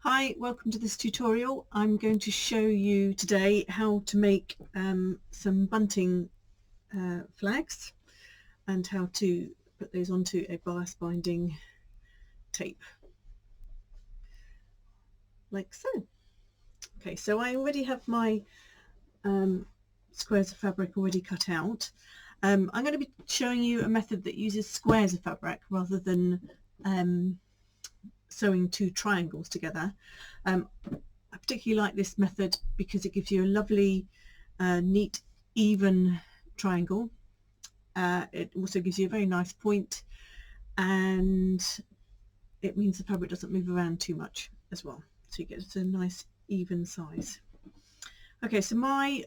Hi, welcome to this tutorial. I'm going to show you today how to make some bunting flags and how to put those onto a bias binding tape, like so. Okay, so I already have my squares of fabric already cut out. I'm going to be showing you a method that uses squares of fabric rather than sewing two triangles together. I particularly like this method because it gives you a lovely, neat, even triangle. It also gives you a very nice point, and it means the fabric doesn't move around too much as well. So you get a nice even size. Okay, so my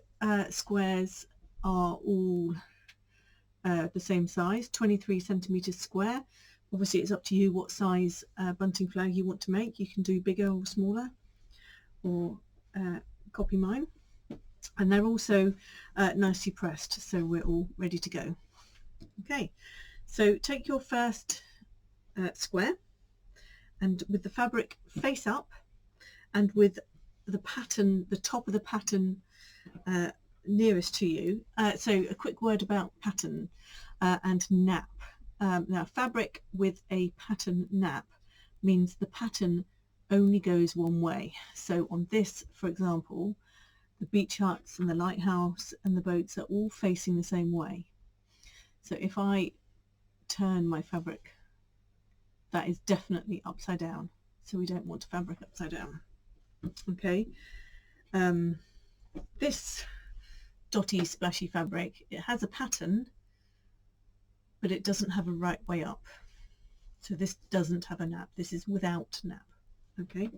squares are all the same size, 23 centimeters square. Obviously it's up to you what size bunting flag you want to make. You can do bigger or smaller, or copy mine. And they're also nicely pressed, so we're all ready to go. Okay, so take your first square, and with the fabric face up and with the pattern, the top of the pattern nearest to you. So a quick word about pattern and nap. Now, fabric with a pattern nap means the pattern only goes one way. So on this, for example, the beach huts and the lighthouse and the boats are all facing the same way. So if I turn my fabric, that is definitely upside down. So we don't want fabric upside down. Okay. This dotty splashy fabric, it has a pattern, but it doesn't have a right way up. So this doesn't have a nap. This is without nap. Okay.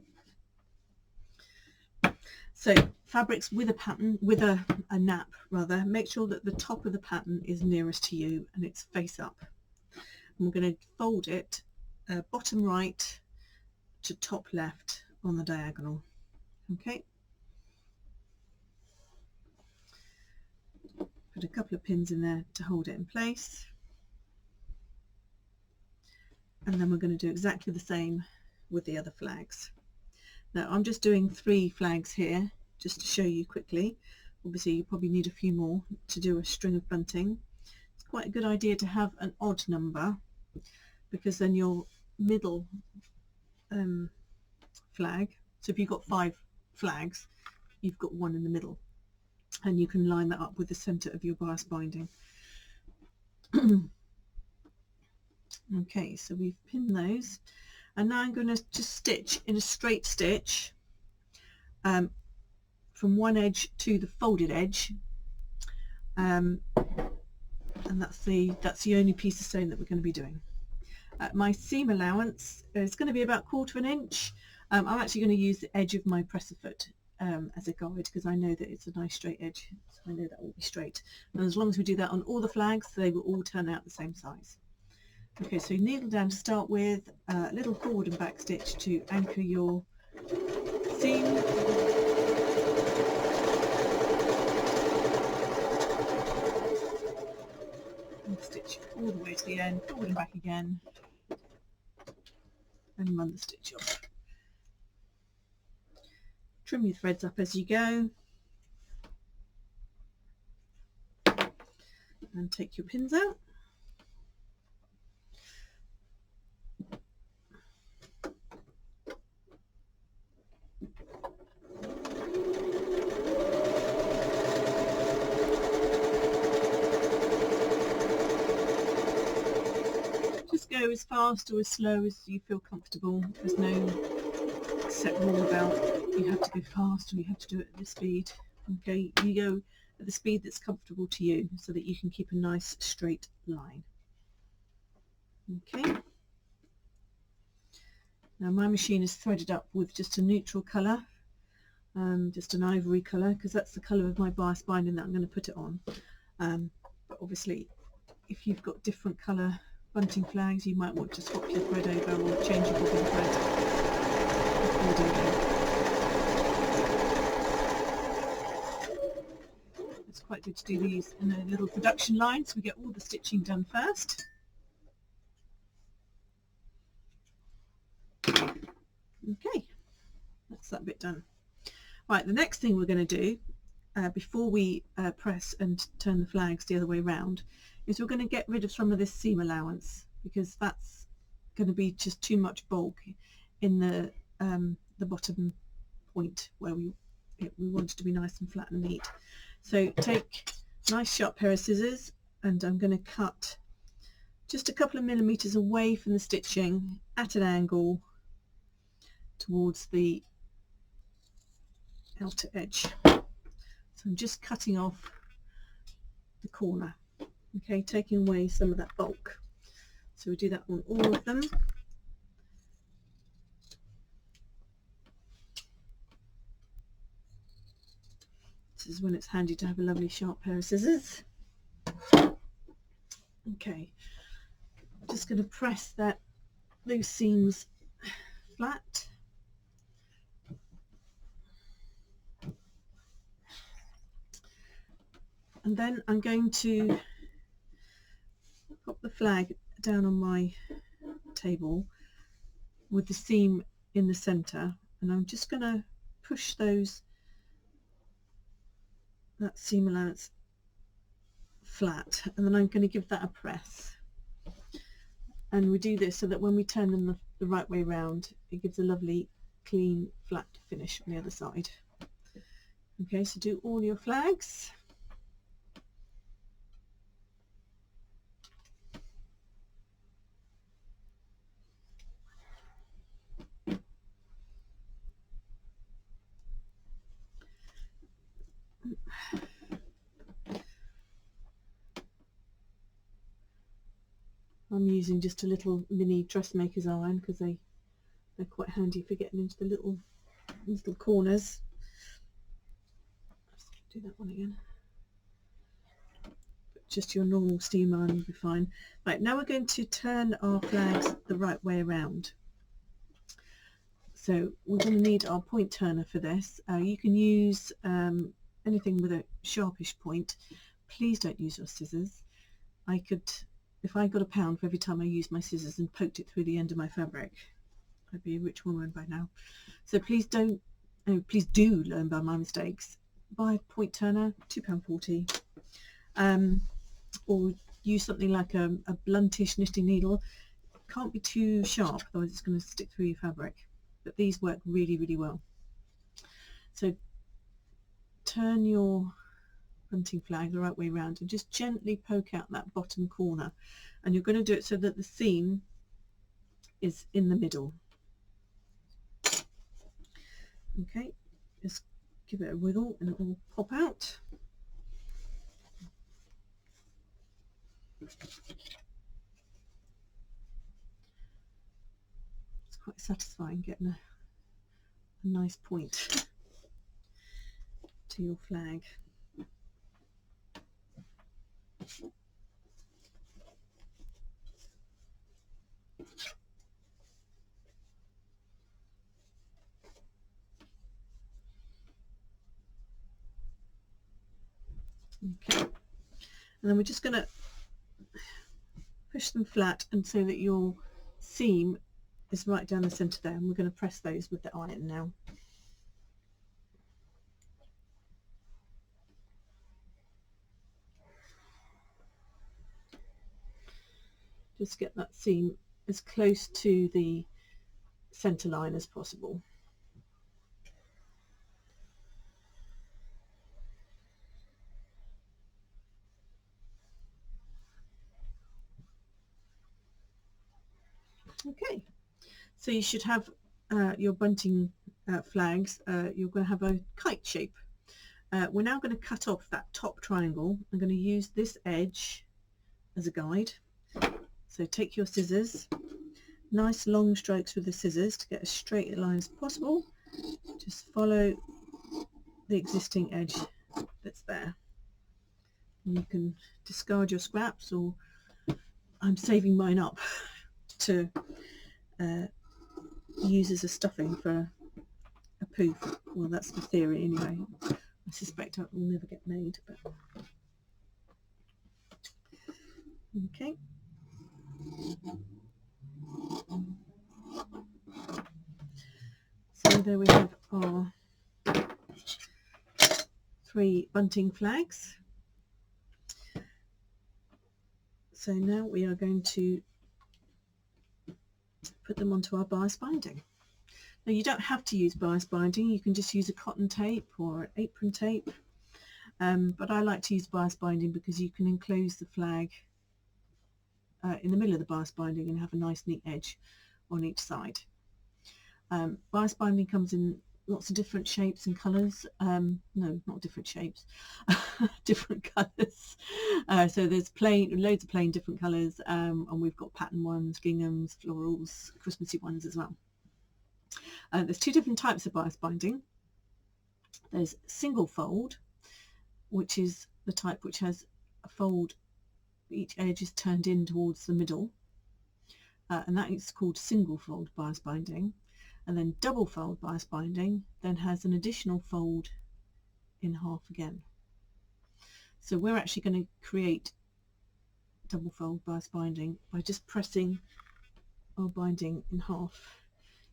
So fabrics with a pattern, with a nap rather, make sure that the top of the pattern is nearest to you and it's face up. And we're going to fold it bottom right to top left on the diagonal. Okay. Put a couple of pins in there to hold it in place. And then we're going to do exactly the same with the other flags. Now I'm just doing 3 flags here just to show you quickly. Obviously you probably need a few more to do a string of bunting. It's quite a good idea to have an odd number, because then your middle flag, so if you've got 5 flags, you've got 1 in the middle, and you can line that up with the center of your bias binding. Okay, so we've pinned those, and now I'm going to just stitch in a straight stitch from one edge to the folded edge, and that's the only piece of sewing that we're going to be doing. My seam allowance is going to be about 1/4 inch. I'm actually going to use the edge of my presser foot as a guide, because I know that it's a nice straight edge, so I know that will be straight. And as long as we do that on all the flags, they will all turn out the same size. Okay, so needle down to start with, a little forward and back stitch to anchor your seam. And stitch all the way to the end, forward and back again, and run the stitch off. Trim your threads up as you go, and take your pins out. Just go as fast or as slow as you feel comfortable. There's no set rule about you have to go fast or you have to do it at this speed. Okay, you go at the speed that's comfortable to you, so that you can keep a nice straight line. Okay, now my machine is threaded up with just a neutral colour, just an ivory colour, because that's the colour of my bias binding that I'm going to put it on. But obviously if you've got different colour bunting flags, you might want to swap your thread over or change your bobbin thread before doing it. It's quite good to do these in a little production line, so we get all the stitching done first. Okay, That's that bit done. Right, the next thing we're going to do before we press and turn the flags the other way around is we're going to get rid of some of this seam allowance, because that's going to be just too much bulk in the bottom point where we want it to be nice and flat and neat. So take a nice sharp pair of scissors, and I'm going to cut just a couple of millimeters away from the stitching at an angle towards the outer edge. So I'm just cutting off the corner, okay, taking away some of that bulk. So we do that on all of them. This is when it's handy to have a lovely sharp pair of scissors. Okay, I'm just going to press those seams flat. And then I'm going to pop the flag down on my table with the seam in the center, and I'm just going to push that seam allowance flat, and then I'm going to give that a press. And we do this so that when we turn them the right way round, it gives a lovely clean flat finish on the other side. Okay, so do all your flags. I'm using just a little mini dressmaker's iron because they're quite handy for getting into the little corners. Let's do that one again. But just your normal steam iron will be fine. Right, now we're going to turn our flags the right way around. So we're going to need our point turner for this. You can use anything with a sharpish point. Please don't use your scissors. If I got £1 for every time I used my scissors and poked it through the end of my fabric, I'd be a rich woman by now. So please do learn by my mistakes. Buy a point turner, £2.40, or use something like a bluntish knitting needle. It can't be too sharp, otherwise it's going to stick through your fabric. But these work really, really well. So turn your bunting flag the right way around and just gently poke out that bottom corner, and you're going to do it so that the seam is in the middle. Okay, just give it a wiggle and it will pop out. It's quite satisfying getting a nice point to your flag. Okay, and then we're just going to push them flat and so that your seam is right down the centre there, and we're going to press those with the iron now. Just get that seam as close to the centre line as possible. Okay, so you should have your bunting flags. You're going to have a kite shape. We're now going to cut off that top triangle. I'm going to use this edge as a guide. So take your scissors, nice long strokes with the scissors to get as straight a line as possible. Just follow the existing edge that's there. And you can discard your scraps, or I'm saving mine up to use as a stuffing for a poof. Well, that's the theory anyway. I suspect it will never get made, but okay. So there we have our 3 bunting flags. So now we are going to put them onto our bias binding. Now you don't have to use bias binding, you can just use a cotton tape or an apron tape, but I like to use bias binding because you can enclose the flag in the middle of the bias binding and have a nice neat edge on each side. Bias binding comes in lots of different shapes and colours. No, not different shapes, different colours. So there's loads of plain different colours, and we've got pattern ones, ginghams, florals, Christmassy ones as well. There's 2 different types of bias binding. There's single fold, which is the type which has a fold, each edge is turned in towards the middle, and that is called single fold bias binding. And then double fold bias binding then has an additional fold in half again. So we're actually going to create double fold bias binding by just pressing our binding in half.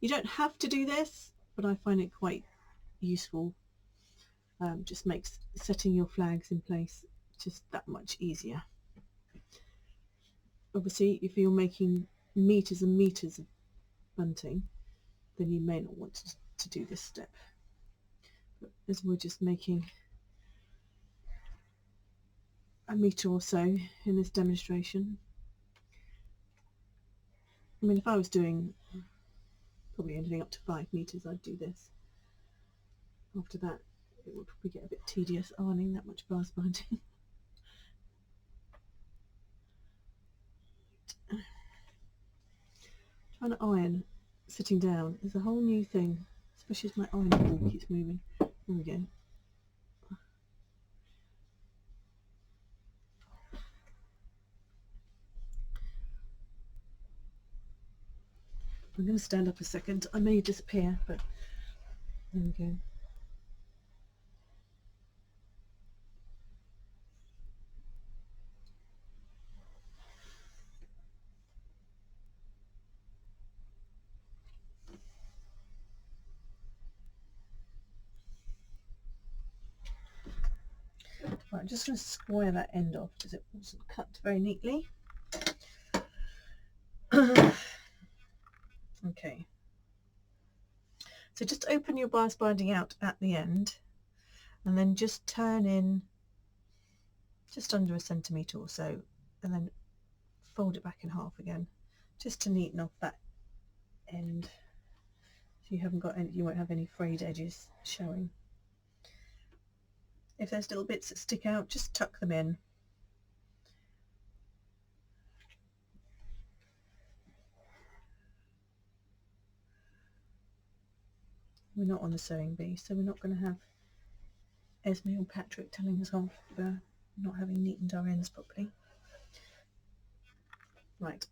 You don't have to do this, but I find it quite useful. Just makes setting your flags in place just that much easier. Obviously, if you're making meters and meters of bunting, then you may not want to do this step. But as we're just making a meter or so in this demonstration, I mean, if I was doing probably anything up to 5 meters, I'd do this. After that, it would probably get a bit tedious ironing that much bias binding. Trying to iron sitting down is a whole new thing, especially as my ironing board keeps moving. There we go. I'm going to stand up a second. I may disappear, but there we go. Right, I'm just going to square that end off because it wasn't cut very neatly. Okay. So just open your bias binding out at the end and then just turn in just under 1 centimetre or so, and then fold it back in half again, just to neaten off that end. So you haven't got any, you won't have any frayed edges showing. If there's little bits that stick out, just tuck them in. We're not on the sewing bee, so we're not going to have Esme or Patrick telling us off for not having neatened our ends properly. Right,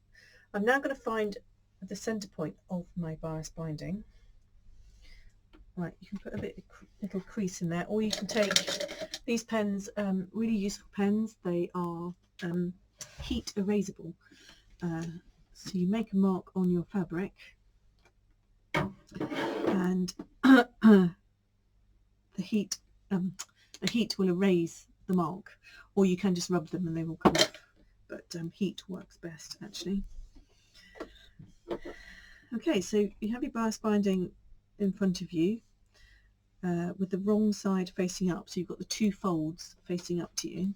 I'm now going to find the centre point of my bias binding. Right, you can put a little crease in there, or you can take these pens, really useful pens. They are heat erasable. So you make a mark on your fabric, and the heat will erase the mark, or you can just rub them and they will come off. But heat works best, actually. Okay, so you have your bias binding in front of you with the wrong side facing up, so you've got the 2 folds facing up to you.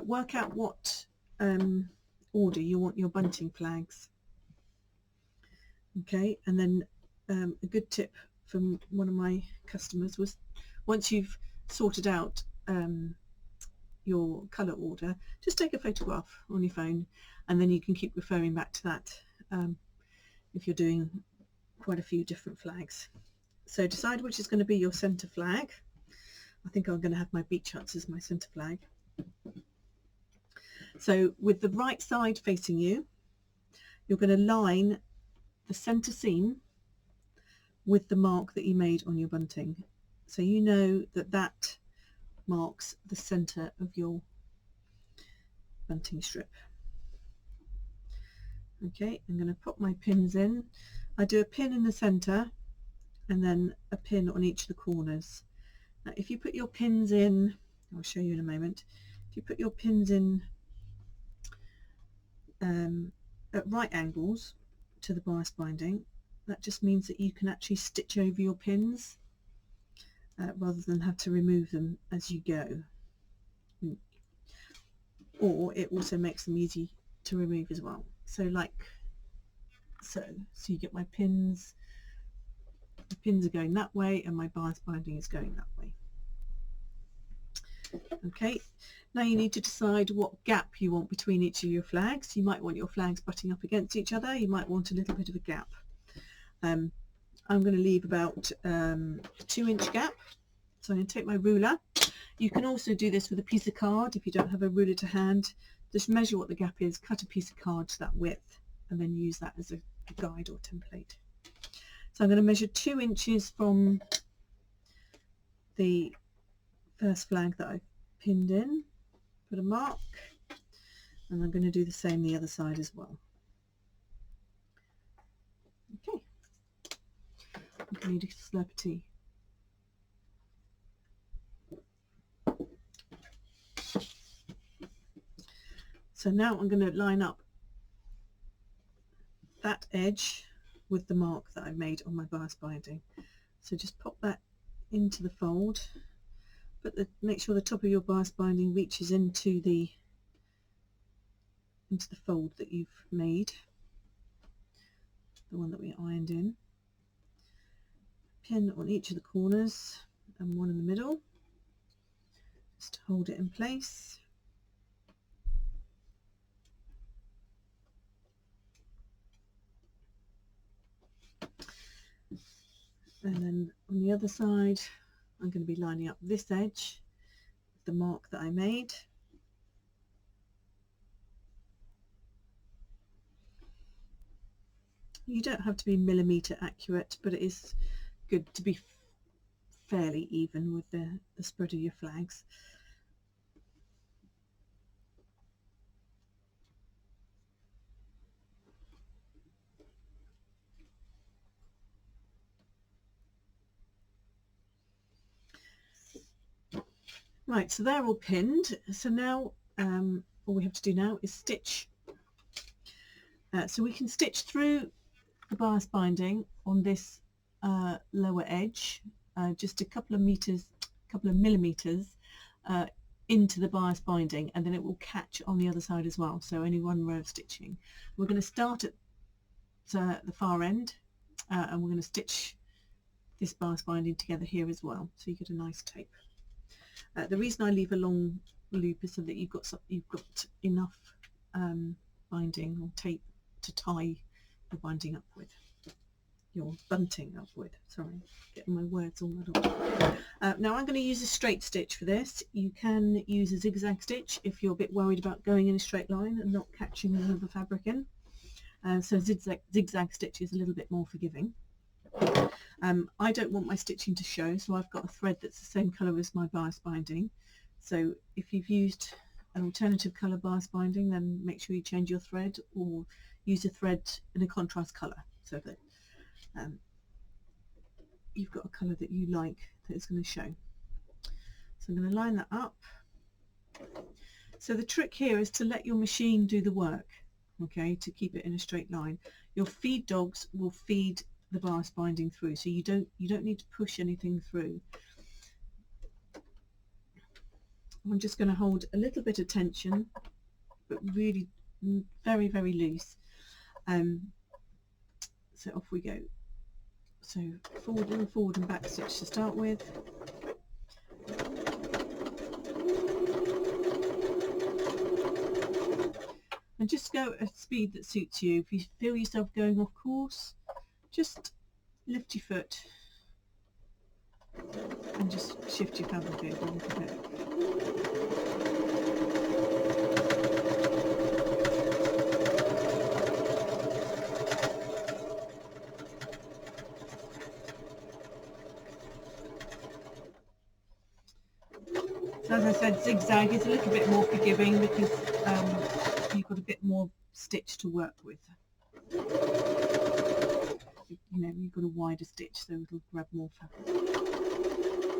Work out what order you want your bunting flags. Okay, and then a good tip from one of my customers was, once you've sorted out your colour order, just take a photograph on your phone, and then you can keep referring back to that if you're doing quite a few different flags. So decide which is going to be your centre flag. I think I'm going to have my beach huts as my centre flag. So with the right side facing you, you're going to line the centre seam with the mark that you made on your bunting. So you know that that marks the centre of your bunting strip. Okay, I'm going to pop my pins in. I do a pin in the centre and then a pin on each of the corners. Now if you put your pins in, I'll show you in a moment, if you put your pins in at right angles to the bias binding, that just means that you can actually stitch over your pins rather than have to remove them as you go. Or it also makes them easy to remove as well. So like so. So you get my pins, the pins are going that way and my bias binding is going that way. Okay, now you need to decide what gap you want between each of your flags. You might want your flags butting up against each other, you might want a little bit of a gap. I'm going to leave about a 2-inch gap. So I'm going to take my ruler. You can also do this with a piece of card if you don't have a ruler to hand. Just measure what the gap is, cut a piece of card to that width, and then use that as a guide or template. So I'm going to measure 2 inches from the first flag that I've pinned in, put a mark, and I'm going to do the same the other side as well. Okay, I need a slurp of tea. So now I'm going to line up that edge with the mark that I've made on my bias binding. So just pop that into the fold, make sure the top of your bias binding reaches into the fold that you've made, the one that we ironed in. Pin on each of the corners and one in the middle, just to hold it in place. And then on the other side I'm going to be lining up this edge with the mark that I made. You don't have to be millimetre accurate, but it is good to be fairly even with the spread of your flags. Right, so they're all pinned. So now all we have to do now is stitch. So we can stitch through the bias binding on this lower edge, just a couple of millimeters into the bias binding, and then it will catch on the other side as well. So only one row of stitching. We're going to start at the far end, and we're going to stitch this bias binding together here as well, so you get a nice tape. The reason I leave a long loop is so that you've got enough binding or tape to tie the binding up with, your bunting up with. Sorry, getting my words all muddled. Now I'm going to use a straight stitch for this. You can use a zigzag stitch if you're a bit worried about going in a straight line and not catching all of the fabric in. So zigzag stitch is a little bit more forgiving. I don't want my stitching to show, so I've got a thread that's the same colour as my bias binding. So if you've used an alternative colour bias binding, then make sure you change your thread or use a thread in a contrast colour, so that you've got a colour that you like that is going to show. So I'm going to line that up. So the trick here is to let your machine do the work, okay, to keep it in a straight line. Your feed dogs will feed the bias binding through, so you don't need to push anything through. I'm just going to hold a little bit of tension, but really very, very loose. So off we go. So forward and back stitch to start with. And just go at a speed that suits you. If you feel yourself going off course, just lift your foot and just shift your fabric over a little bit. So as I said, zigzag is a little bit more forgiving because you've got a bit more stitch to work with. you've got a wider stitch, so it'll grab more fabric.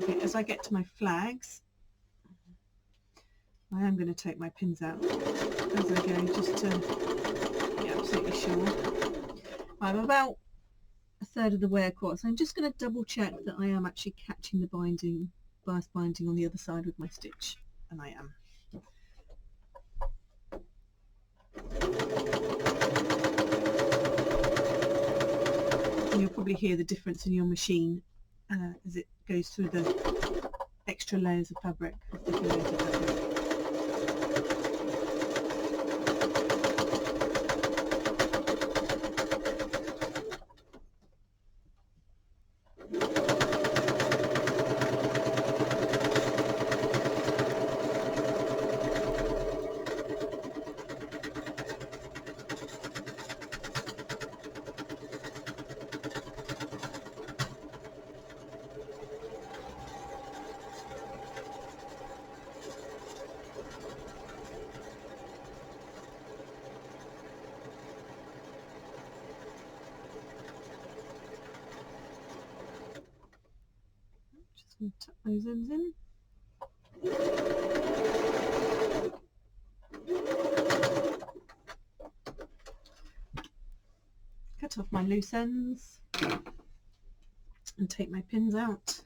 Okay, as I get to my flags, I am going to take my pins out as I go, just to be absolutely sure. I'm about a third of the way across. I'm just going to double check that I am actually catching the bias binding on the other side with my stitch, and I am. And you'll probably hear the difference in your machine as it goes through the extra layers of fabric, different layers of fabric. Just going to tuck those ends in. Cut off my loose ends and take my pins out.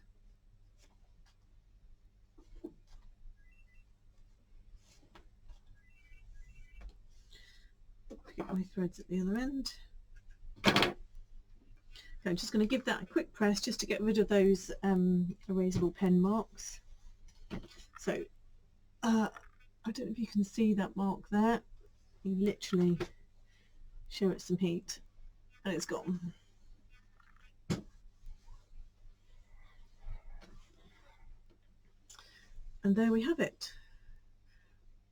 Get my threads at the other end. Okay, I'm just going to give that a quick press just to get rid of those erasable pen marks. So I don't know if you can see that mark there. You literally show it some heat and it's gone. And there we have it.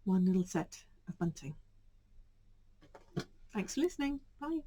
One little set of bunting. Thanks for listening. Bye.